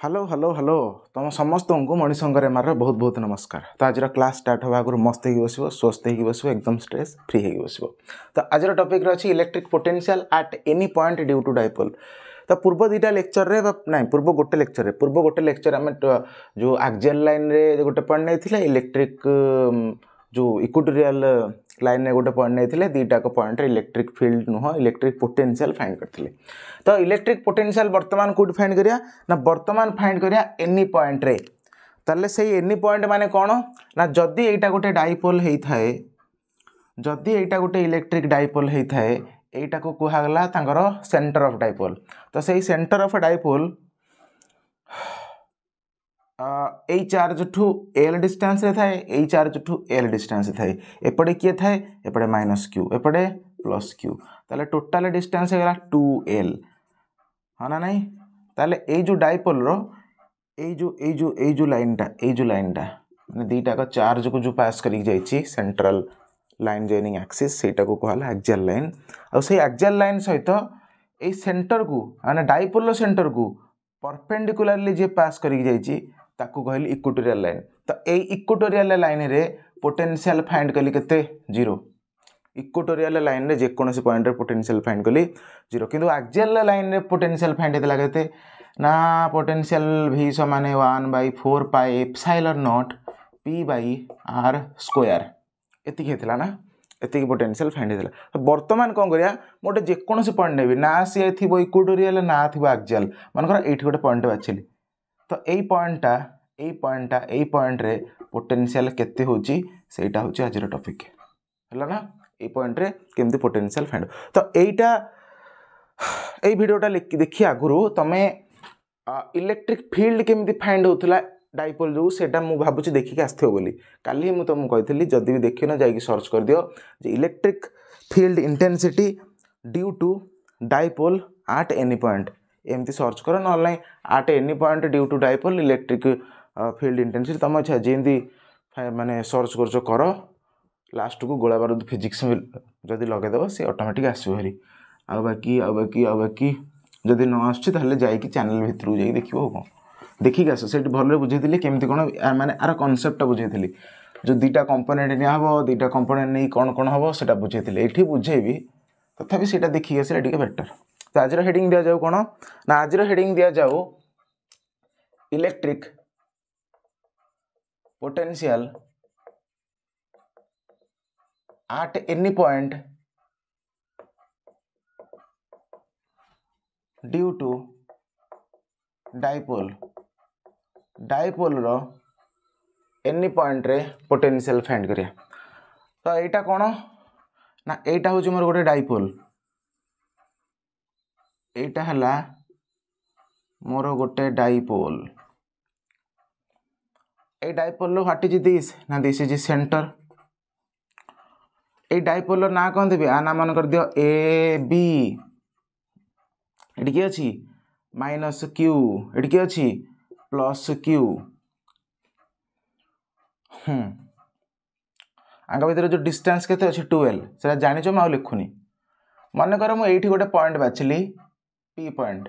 Hello hello hello तुम समस्त को मणिशंकर एमआर बहुत बहुत नमस्कार। तो आज क्लास स्टार्ट होगा आगुरी मस्त हो बस स्वस्थ हो बस एकदम स्ट्रेस फ्री हो बस। तो आज टॉपिक अच्छी electric potential at any point due to dipole. तो पूर्व दुईटा लेक्चर रे ना पूर्व गोटे लेक्चर आम जो एक्सियल लाइन रे गोटे पॉइंट नहीं इलेक्ट्रिक जो इक्वेटोरियल लाइन रे गोटे पॉइंट नहीं दुईटा पॉइंट इलेक्ट्रिक फील्ड नुह इलेक्ट्रिक पोटेंशियल फाइंड करते। तो इलेक्ट्रिक पोटेंशियल वर्तमान कौट फाइंड करिया ना वर्तमान फाइंड करिया एनी पॉइंट रे। ताले से एनी पॉइंट माने कौन ना जदि एटा गोटे डाइपोल होता है जदि एटा गोटे इलेक्ट्रिक डाइपोल होता है एटा को कहगला तांकर सेंटर ऑफ डाइपोल। तो सही centre of dipole A charge ठू एल डिस्टेंस रे थाए ए चार्ज ठू एल डिस्टेंस थाए एपटे किए थाए एपटे माइनस क्यू एपटे प्लस क्यू ताले टोटल डिस्टेंस है 2l हाँ ना नहीं। ताले ए जो डाइपोल रो ए जो लाइन टा माने दीटा का चार्ज को जो पास करी जाइछि सेंट्रल लाइन जॉइनिंग एक्सिस सेटा को कहला एक्सियल लाइन। और से एक्सियल लाइन सहित ए सेंटर को माने डाइपोल रो सेंटर को परपेंडिकुलरली जे पास करी जाइछि ताकू कहली इक्वेटोरियल लाइन। तो ए इक्वेटोरियल लाइन रे पोटेंशियल फाइंड कली केते 0। इक्वेटोरियल लाइन रे जेकोसी पॉइंट रे पोटेंशियल फाइंड कली 0 किंतु एक्सियल लाइन रे पोटेंशियल फाइंड हेतला केते ना पोटेंशियल v समान 1/4 pi epsilon naught p by r square एति हेतला ना एति पोटेंशियल फाइंड हेतला। तो वर्तमान कोन करिया मोटे जेकोसी पॉइंट नेबी ना से थिबो इक्वेटोरियल ना थिबो एक्सियल मानकर एठी गोटे पॉइंट बाछिली। तो यही पॉइंट रे पोटेंशियल केते होची सेटा होची आज टॉपिक है ना। ये पॉइंट रे केमती पोटेंशियल फाइंड। तो एटा ए वीडियोटा देखि आगुरु तमे इलेक्ट्रिक फील्ड केमती फाइंड होतला डाइपोल जो सेटा मु भाबुची देखिक आस्थो बोली काली मु तुमको कहितली जदी भी देखिनो जाईकी सर्च कर दियो जे electric field intensity due to dipole at any point एमती सर्च कर ना at any point due to dipole electric field intensity तुम इच्छा जमी माने सर्च कर लास्ट को गोला बारूद फिजिक्स जदि लगेदेव सी ऑटोमेटिक आसो भारी आ बाकी जदि न आसुच्छी जाइए चैनल भितर जाइए देखो कौन देखिक आस से भल बुझेली केमती कौन माने आर कनसेप्ट बुझेली जो दुईटा कंपोनेंट निहब दुईटा कंपोनेंट नहीं कौन कौन हम से बुझेली ये बुझेबी तथापि से देखिक आसला टे बेटर। तो आज हेडिंग दिया जाऊ कौन ना आज हेडिंग दिया जाऊ electric potential at any point due to dipole रो एनी पॉइंट रे पोटेंशियल फाइंड करिया। तो एटा कौन ना एटा हूँ मोर गोटे डाइपोल एटा हला मोर गोटे डाइपोल ए डाइपोल रो व्हाट इज दिस ना दिस इज सेंटर ए डाइपोल रो ना कौन देबी आ ना मन कर दियो ए बी एटी की अछि माइनस क्यू एटी की अछि प्लस क्यू आंक भीतर जो डिस्टेंस केते अछि 12 से जानिचो म लिखुनी मन कर मु एठी गोटे पॉइंट बाछिली पी पॉइंट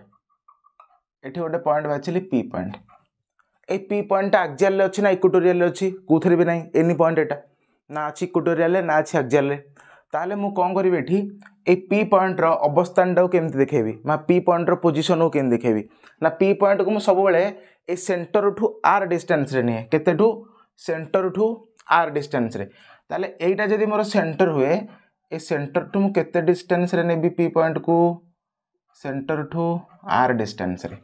एठी गोटे पॉइंट बाछिली पी पॉइंट ए पी पॉइंट एक्सियल ले अछि ना इक्वेटोरियल ले अछि कोथरे भी नाही एनी पॉइंट एटा ना अछि इक्वेटोरियल ले ना अछि एक्सियल ले ताले मु कोन करिवे एठी ए पी पॉइंट रो अवस्थान टा केमति देखेबी मा पी पॉइंट रो पोजीशन को केमति देखेबी ना पी पॉइंट को मु सब बेले ए सेंटर टू आर डिस्टेंस रे निए केते टू सेंटर टू आर डिस्टेंस रे ताले एटा जदी मोर सेंटर हुए ए सेंटर टू मु केते डिस्टेंस रे नेबी पी पॉइंट को सेंटर टू आर डिस्टेंस रे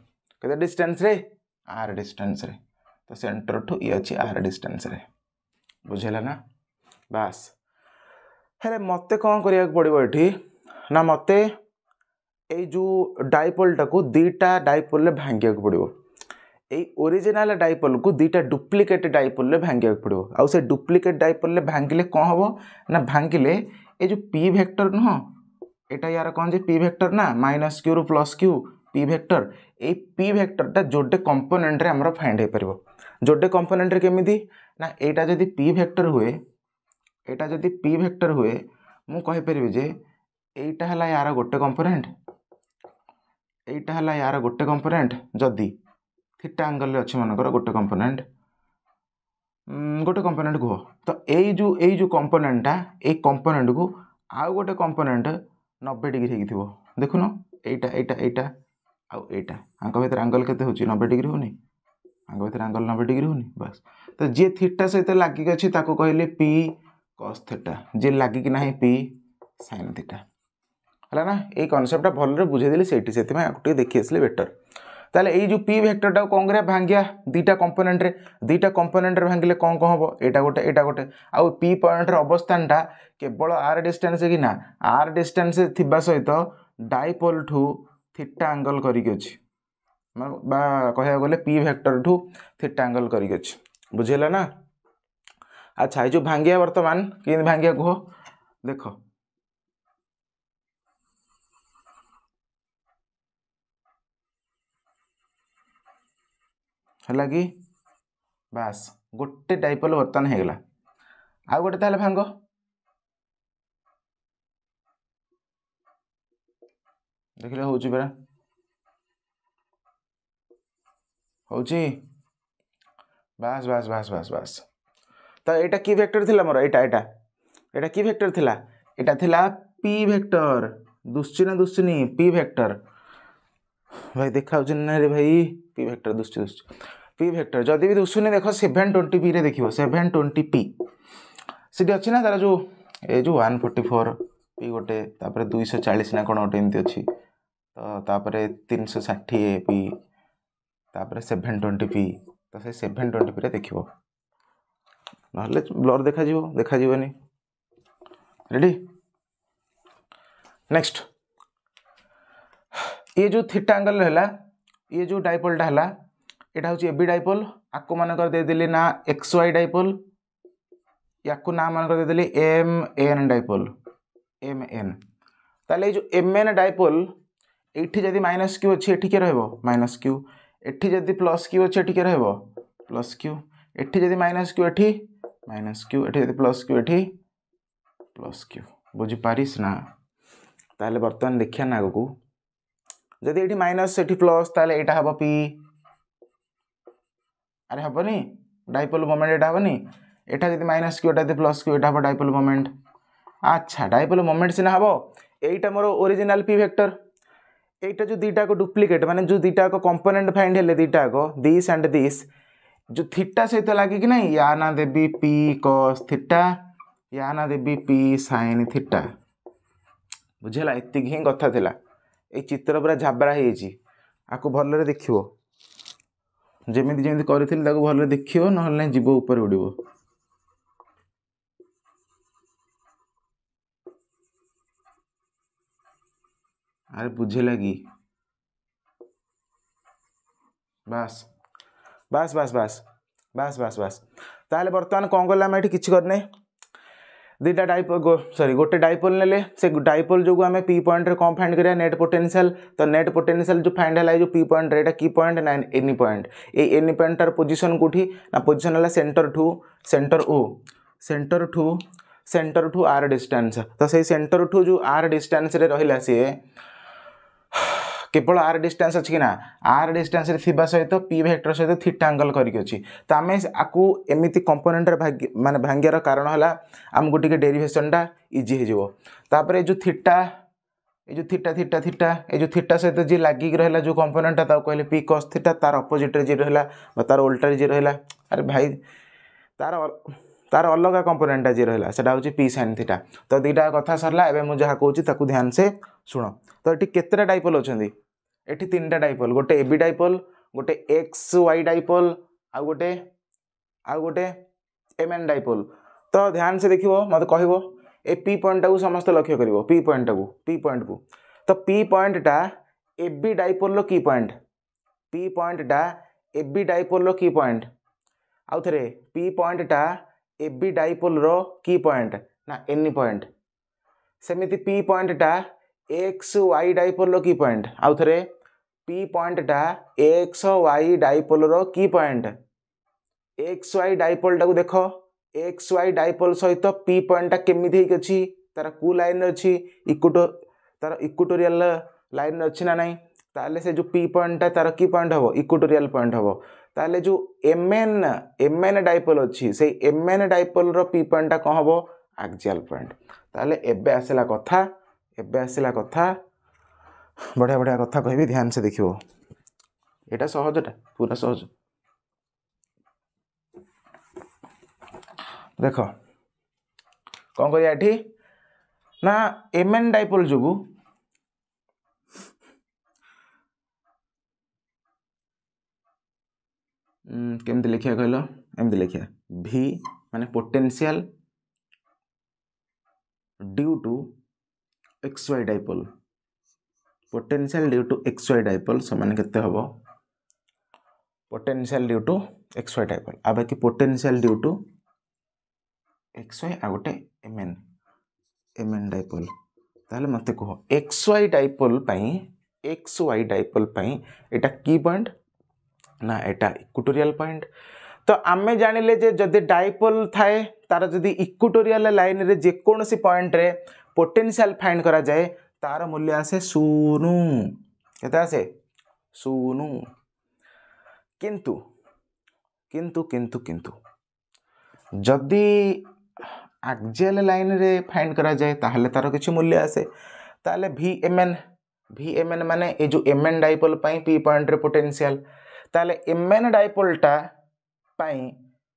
केते डिस्टेंस रे आर डिस्टेंस रे। तो सेंटर टू ये अछि आर डिस्टेंस रे बुझेला ना बस हेले मते कौन करिया पड़िबो एठी ना मते ए जो डाइपोल टाको दुईटा डाइपोल ले भांगिया पड़िबो ए ओरिजिनल डाइपोल को दुईटा डुप्लिकेट डाइपोल ले भांगिया पड़िबो आ से डुप्लिकेट डाइपोल ले भांगिले कौन हबो ना भांगिले ए जो पी वेक्टर न एटा यार कौन जे पी वेक्टर ना माइनस क्यू रो plus Q P vector A P vector टा जोडे कंपोनेंट रे हमरो फाइंड हे परबो जोडे कंपोनेंट रे केमिति ना एटा जदी पी वेक्टर हुए मु कहि परबे जे एटा हला यार गोटे कंपोनेंट जदी थीटा एंगल रे अछि मनकर गोटे कंपोनेंट कह तो यही जो कंपोनेंटा ए कंपोनेंट को आउ गोटे कंपोनेंट 90 डिग्री हो देखुन एटा एटा एटा आउ एटा आंक भीतर एंगल केते होची 90 डिग्री होनी आंक भीतर एंगल 90 डिग्री होनी बस तो जे थीटा सहित लागिक अछि ताको कहले पी cos थीटा जे लागिक नाही पी sin थीटा हला ना ए कांसेप्टटा भलरे बुझे देली सेठी सेति में आकु देखि आसले बेटर ताले ए जो पी वेक्टरटा कोन करे भांगिया दीटा कंपोनेंट रे भांगिले कोन हबो एटा गोटे आउ पी पॉइंट रे अवस्थानटा केवल आर डिस्टेंस कि ना आर डिस्टेंस थिबा सहित डाइपोल ठू थीटा एंगल करिक अछि बा कहया गले पी वेक्टर ठू थीटा एंगल करिक अछि बुझेला ना अच्छा ए जो भांगिया वर्तमान केन भांगिया कहो देखो हला कि बास गोटे डाइपोल वर्तमान हे गला आ गोटे ताले भांगो देखिले होउची बेरा होउची बास बास बास बास बास तो एटा की वेक्टर थिला मोर एटा की वेक्टर थिला एटा थिला पी वेक्टर दुश्ची ना दुश्चनी पी वेक्टर भाई देखा ना रे भाई पी वेक्टर दुश्ची पी वेक्टर जदि भी दुश्चनी देखो 720 पी रे देखियो 720 पी सीटी अच्छी ना तार जो ए जो 144 पी गोटे तापर 240 ना कोन गोटे एमती अच्छी तो तापर 360 पी तापर 720 पी तो से 720 पी रे देखियो नहले ब्लर देखा जीवनी रेडी नेक्स्ट ये जो थीटा एंगल रहला ये जो डाइपोलटा हला एटा होची एबी डाइपोल आको मानकर दे देली ना एक्स वाई डाइपोल याको ना मानकर दे देली M N dipole M N ताले जो एम एन डाइपोल एठी जदी माइनस क्यू अछि एठी के रहबो माइनस क्यू एठी जदी प्लस क्यू अछि एठी के रहबो प्लस क्यू एठी जदी माइनस क्यू एठी माइनस क्यू एठी जदी प्लस क्यू बुझी पारिस ना ताले वर्तमान देखिया ना आगो जदि एठी माइनस एठी प्लस ताले एटा हबो पी अरे हबनी डाइपोल मोमेंट एटा हबनी एटा जदि माइनस क्यू एटा जदि प्लस क्यू एटा हबो डाइपोल मोमेंट अच्छा डाइपोल मोमेंट सिना हबो एटा मोर ओरिजिनल पी वेक्टर एटा जो दीटा को डुप्लीकेट माने जो दीटा को कंपोनेंट फाइंड हेले दीटा को दिस एंड दिस जो थीटा सहित लागी कि नहीं या ना देबी पी cos थीटा या ना देबी पी sin थीटा बुझेला एतिक ही कथा थिला ए चित्र पूरा झाबरा हेची आकु भलरे देखिवो जेमिति जेमिति करिथिल ताकु भलरे देखिवो नहले जीव ऊपर उड़िवो अरे बुझेला कि बास बास बास बास बास बास बास ताले वर्तमान कोन गला मैं किछि करने दीटा डाइपोल सॉरी गोटे डाइपोल नेले से डाइपोल जो आम पी पॉइंट रे कौन फाइंड करिया नेट पोटेंशियल तो नेट पोटेंशियल जो फाइंड है जो पी पॉइंट रे की पॉइंट ना any point A any point तार पोजीशन कोठी ना पोजीशन है सेंटर टू आर डिस्टेंस तो से सेंटर टू जो आर डिस्टेंस रे रहिला से केवल आर डिस्टेंस अच्छी ना आर डिस्टेंस रे थिबा सहित पी वेक्टर सहित थीटा एंगल करिक अछि तो आमे आकु एमिति कंपोनेंट रे माने भांग्यार कारण हला हमको टिके डेरिवेशनटा इजी हे जिवो तापर जो थीटा ए जो थीटा थीटा थीटा ए जो थीटा सहित जे लागिक रहला जो कंपोनेंट ता कहले पी cos थीटा तार अपोजिट रे जे रहला बा तार उल्टा रे जे रहला अरे भाई तार अलग कंपोनेंट जे रहला सेटा होची पी sin थीटा तो दीटा कथा सरला एबे मु जहा कहूची ताकू ध्यान से सुनो तो एटी केतरा डाइपोल अछंदी एटी तीनटा डाइपोल गोटे एबी डाइपोल गोटे एक्स वाई डाइपोल आ गोटे एम एन डाइपोल तो ध्यान से देखिवो मत कहबो ए पी पॉइंट को समस्त लक्ष्य करिवो पी पॉइंट को तो पी पॉइंट टा एबी डाइपोल रो की पॉइंट पी पॉइंट टा एबी डाइपोल रो की पॉइंट आउ थरे पी पॉइंट टा एबी डाइपोल रो की पॉइंट ना एनी पॉइंट सेमिति पी पॉइंट टा एक्स वाई डाइपोल रो की पॉइंट आउ थरे पी पॉइंट टा एक्स वाई डाइपोल रो की पॉइंट एक्स वाई डाइपोल टा को देखो एक्स वाई डाइपोल सहित पी पॉइंट टा केमिति हेक अछि तार कु लाइन अछि तार इक्वेटोरियल लाइन अछि ना नहीं ताले से जो पी पॉइंट तार की पॉइंट हम इक्वेटोरियल पॉइंट हम ताले जो एमएन डाइपोल अच्छी से एमएन डाइपोल रो पी पॉइंट कौन हम एक्सियल पॉइंट ताले एबे आसला कथा बढ़िया बढ़िया कथा कहबी ध्यान से देखियो एटा सहजटा पूरा सहज देख कौन करिया एठी ना एमएन डाइपोल जुगु केमती लिखिया कहलो एमती लिखिया V माने potential due to XY dipole potential due to XY dipole समान केते हबो potential due to XY dipole आ बाकी पोटेंशियल ड्यू टू XY आ गोटे एमएन डाइपोल ताले मते कहो XY डाइपोल पई एटा की पॉइंट ना एटा इक्वेटोरियल पॉइंट तो आमे जानिले जे जदि डाइपोल थाए तार जदि इक्वेटोरियल लाइन रे जे कोनोसी पॉइंट रे पोटेंशियल फाइंड करा जाए तार मूल्य आसे 0 केते आसे 0 किंतु किंतु किंतु किंतु जदि एक्सियल लाइन रे फाइंड करा जाए ताहले तार किछि मूल्य आसे ताहले VMN माने ए जो MN डाइपोल पई P पॉइंट रे पोटेंशियल ताले MN डाइपोल टा पई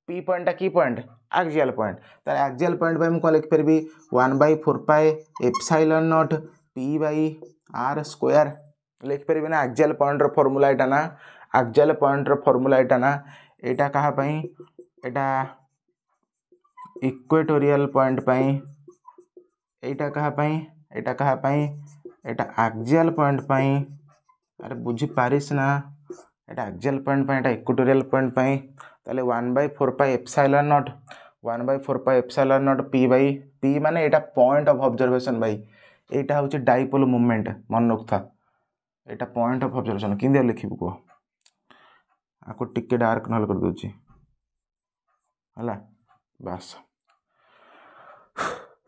P पॉइंट टा की पॉइंट एक्सियल पॉइंट ताले एक्सियल पॉइंट पई हम को लिख परबी 1/4 पाई एप्सिलॉन नॉट P/r² लिख परबी ना एक्सियल पॉइंट रो फार्मूला एटा ना एक्सियल पॉइंट रो फार्मूला एटा ना एटा कहा पई एटा इक्वेटोरियल पॉइंट पई एटा कहा पई एटा एक्सियल पॉइंट पई अरे बुझी पारिस ना एटा एक्सियल पॉइंट पई एटा इक्वेटोरियल पॉइंट पई ताले 1/4 pi epsilon not 1/4 pi epsilon naught P माने एटा पॉइंट ऑफ ऑब्जर्वेशन भाई एटा होची डाइपोल मूवमेंट मन रखता एटा पॉइंट ऑफ ऑब्जर्वेशन किंदे लिखिबु को आको टिके डार्क नल कर दोची हला बस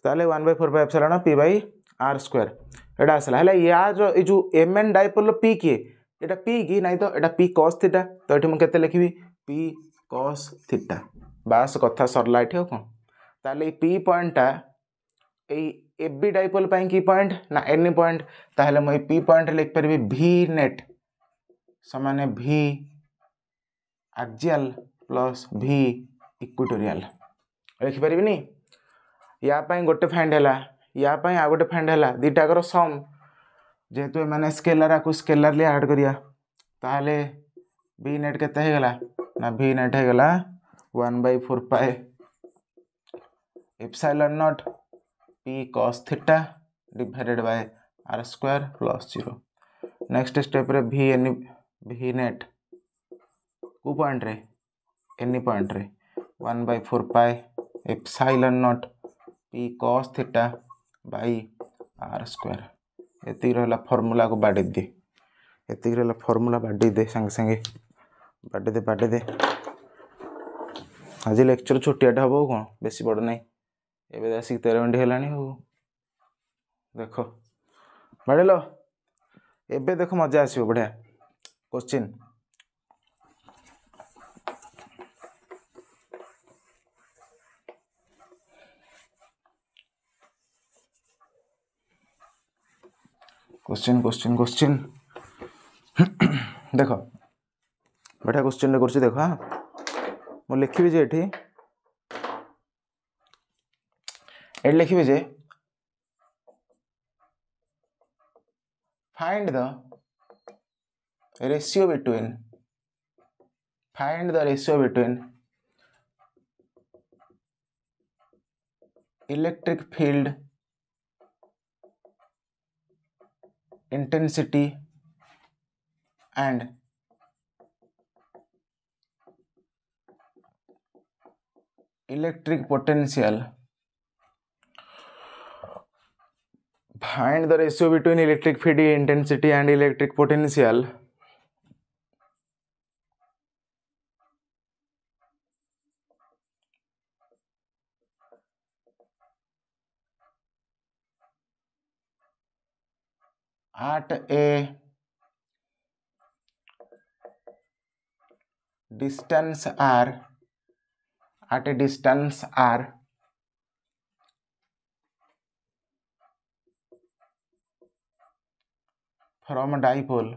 ताले 1/4 पाई एप्सिलॉन P/r² एटा असला हला यार ए जो एमएन डाइपोल P की एटा P की नहीं तो एटा P cos थीटा तो एठी म केते लिखिबी P cos थीटा बास कथा सरला एठी कोन ताले P पॉइंट टा ए एबी डाइपोल पई की पॉइंट ना एनी पॉइंट ताहले म P पॉइंट लिख परबी V नेट समान V axial plus V equatorial लिख परबी नी या पई गोटे फाइंड हैला या पई आ गोटे फाइंड हैला दीटा कर सम जेहेतु माने स्केलर को स्केलरली ऐड करिया ताहले V नेट केते हे गला ना V नेट हे गला 1/4 pi epsilon naught P cos theta divided by r² plus 0 next step रे V नेट को पॉइंट रे एनी पॉइंट रे 1/4 pi epsilon naught P cos theta by r² एति रहला फार्मूला को बाडी दे एति रहला फार्मूला बाडी दे संग संगे बाडी दे आज लेक्चर छुट्टियाटा हबो कोन बेसी बड़ नै एबे 13 मिनिट हेलानी हो देखो बाडलो एबे देखो मजा आसीबो बढ़िया क्वेश्चन क्वेश्चन देख बढ़िया क्वेश्चन कर देख हाँ मु लिखी जे एट लिखी जे find the ratio between electric field intensity and electric potential. Find the ratio between electric field intensity and electric potential at a distance r, at a distance r from a dipole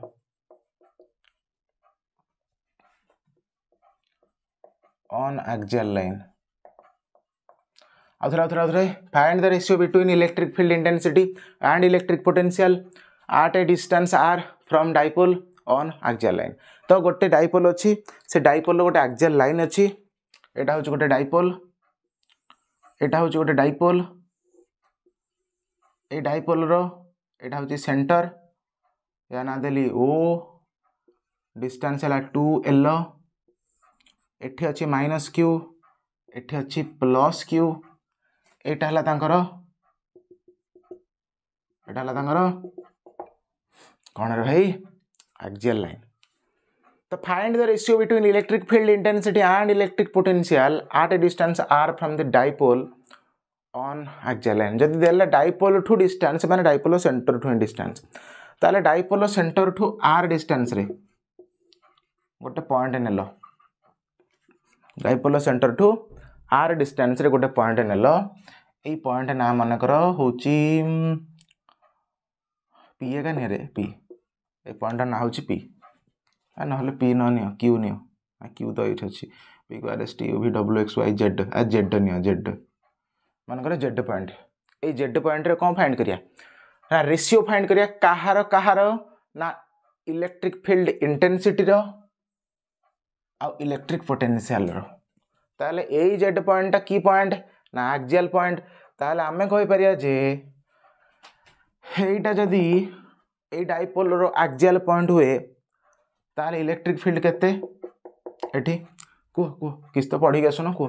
on axial line. Find the ratio between electric field intensity and electric potential at a distance r from dipole on axial line. तो गोटे dipole अच्छी से dipole गोटे axial line अच्छी एटा हूँ गोटे dipole एटा हूँ गोटे डाइपोल ए डाइपोल रो एटा हूँ सेंटर या ना देली ओ डिस्टेंस है 2l एठी अच्छी माइनस क्यू एठी अच्छी प्लस क्यू एटा हला तांकर कौन रे भाई axial line. तो find the ratio between electric field intensity and electric potential at a distance r from the dipole on axial line. जदि देला dipole to distance माने dipole center to distance ताले dipole center to r distance रे गोटे point नेलो dipole center to r distance रे गोटे point नेलो एई point ना मन कर होची पी का नहीं रे पी ए पॉइंट ना होची पी ना पी न नियो क्यू नियो क्यू तो ये अच्छी P Q R S T V W X Y Z Z नियो जेड मन जेड पॉइंट ये जेड पॉइंट रे कौन फाइंड करिया ना रेशियो फाइंड करिया कहार ना इलेक्ट्रिक फील्ड इंटेंसिटी रो आ इलेक्ट्रिक पोटेंशियल रो ताले ए जेड पॉइंट की पॉइंट ना एक्सियल पॉइंट ताले आमे कहि परिया जे एटा जदी ए डाइपोल रो एक्सियल पॉइंट हुए ताले इलेक्ट्रिक फील्ड केते एठी को किस तो पढ़ी गसनो को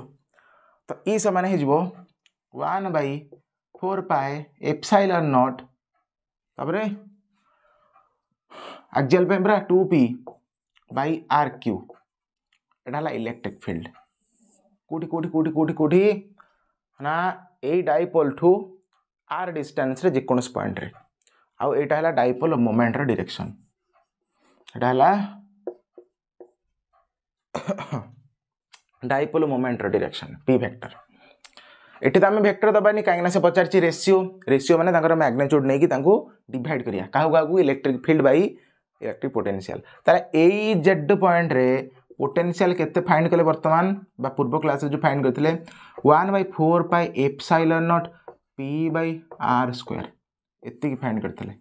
तो ई समान हे जिवो 1/4 पाई एप्सिलॉन नॉट तबरे एक्सियल पे हमरा 2p by r Q Etah La electric field कोठी ना ए डाइपोल टू r डिस्टेंस रे जेकोनस पॉइंट रे आ एटा हला डाइपोल मोमेंट रो डायरेक्शन एटा हला डाइपोल मोमेंट रो डायरेक्शन p वेक्टर एठी त हम वेक्टर दबानी काहे से पचारची रेशियो माने तांकर मैग्नीट्यूड नै कि तांको डिवाइड करिया काहू electric field by electric potential ताले ए जेड पॉइंट रे पोटेंशियल केते फाइंड कले वर्तमान बा पूर्व क्लास जो फाइंड करथिले 1/4 pi epsilon naught p by r square एति की फाइंड करथिले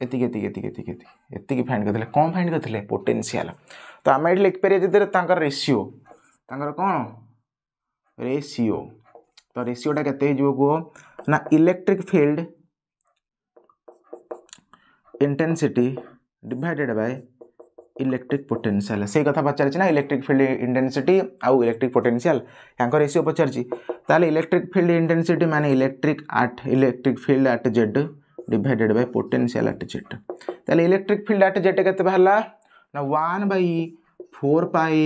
एति फाइंड करथिले कोन फाइंड करथिले पोटेंशियल तो आमे एठी लिख परिया जदि तांकर रेशियो तांकर कोन रेशियो तो रेशियोटा केते जो को ना electric field intensity divided by electric potential से कथा पचारछि ना इलेक्ट्रिक फील्ड इंटेंसिटी आउ इलेक्ट्रिक पोटेंशियल यांकर रेशियो पचारछि ताले इलेक्ट्रिक फील्ड इंटेंसिटी माने electric field at Z divided by potential at Z ताले इलेक्ट्रिक फील्ड एट जेड केते बहला ना 1/4 pi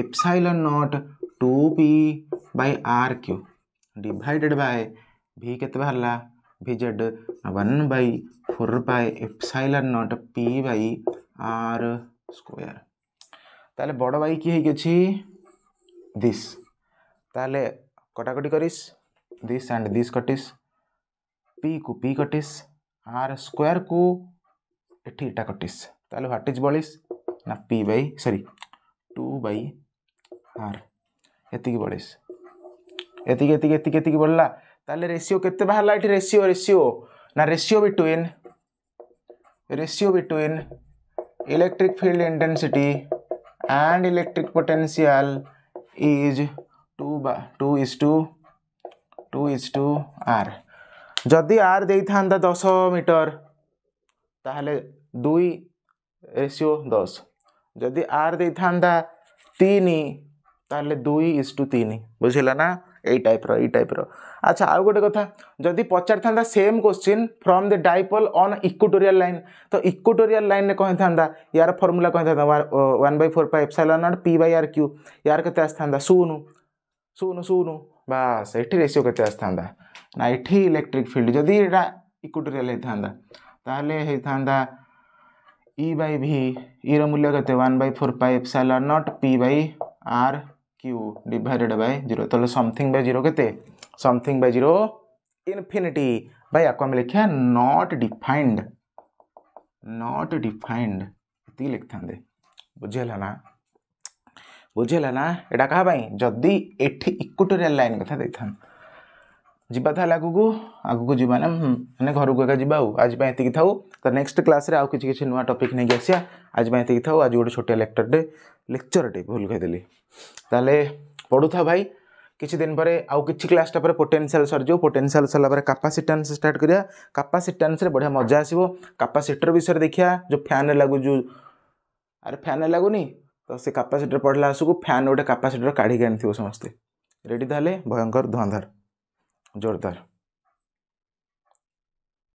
epsilon naught 2p by r Q divided by v केते बहला vz 1/4 pi epsilon naught p by r square ताले बड़ by की है दिस ताले कटाकटी करिस this and this Curtis p को p कटिस r स्क्वायर को एठी एटा कटिस ताले व्हाट इज बलिस ना p बाई सॉरी 2/r एति की बलिस एति बढ़ला ताले रेशियो केते बाहरला एठी रेशियो ना ratio between electric field intensity and electric potential is 2:r जदि r दे थांदा 10 मीटर ताहले 2 रेशियो 10 जदि r दे थांदा 3 ताहले 2:3 बुझिला ना ए टाइप रो अच्छा आ गोटे कथा जदि पचार थांदा same question from the dipole on equatorial line तो इक्वेटोरियल लाइन ने कहि थांदा यार फार्मूला कहि थांदा 1/4 pi epsilon naught p by r cube यार केते आस थांदा 0 बस एठी रेशियो केते आस थांदा ना एठी इलेक्ट्रिक फील्ड जदि एटा इक्वेटोरियल हे थांदा ताहले हे थांदा ई बाई भी ई मूल्य के 1/4πε0 p/r/q डिवाइडेड बाय 0 तो समथिंग बाय 0 के समथिंग बाय 0 इनफिनिटी भाई आपको आम लिखा नॉट डिफाइंड ये लिखता बुझेगा ना एटा क्या जदि एठी इक्वेटोरियल लाइन कथा देता जीवा था आगू जीवा ना मैंने घर को एका जीवा आज ये था तो नेक्स्ट क्लास रे आउ किसी नुआ टॉपिक नहीं आसिया आज ये था आज गोटे छोटे लेक्चरटे भूल कहीदेली ताले पढ़ु था भाई किसी दिन पर आउ किसी क्लासटा पर पोटेंशियल सरजो पोटेंशियल सरला कैपेसिटेंस स्टार्ट करिया कैपेसिटेंस रे बढ़िया मजा आसीबो कैपेसिटर विषय देखिया जो फैन लागू जो अरे फैन लगुनि तो से कैपेसिटर पढ़ला आसू फैन गोटे कैपेसिटर काढ़ी आनी समस्ते रेडी ताले भयंकर धुआंधार जोरदार।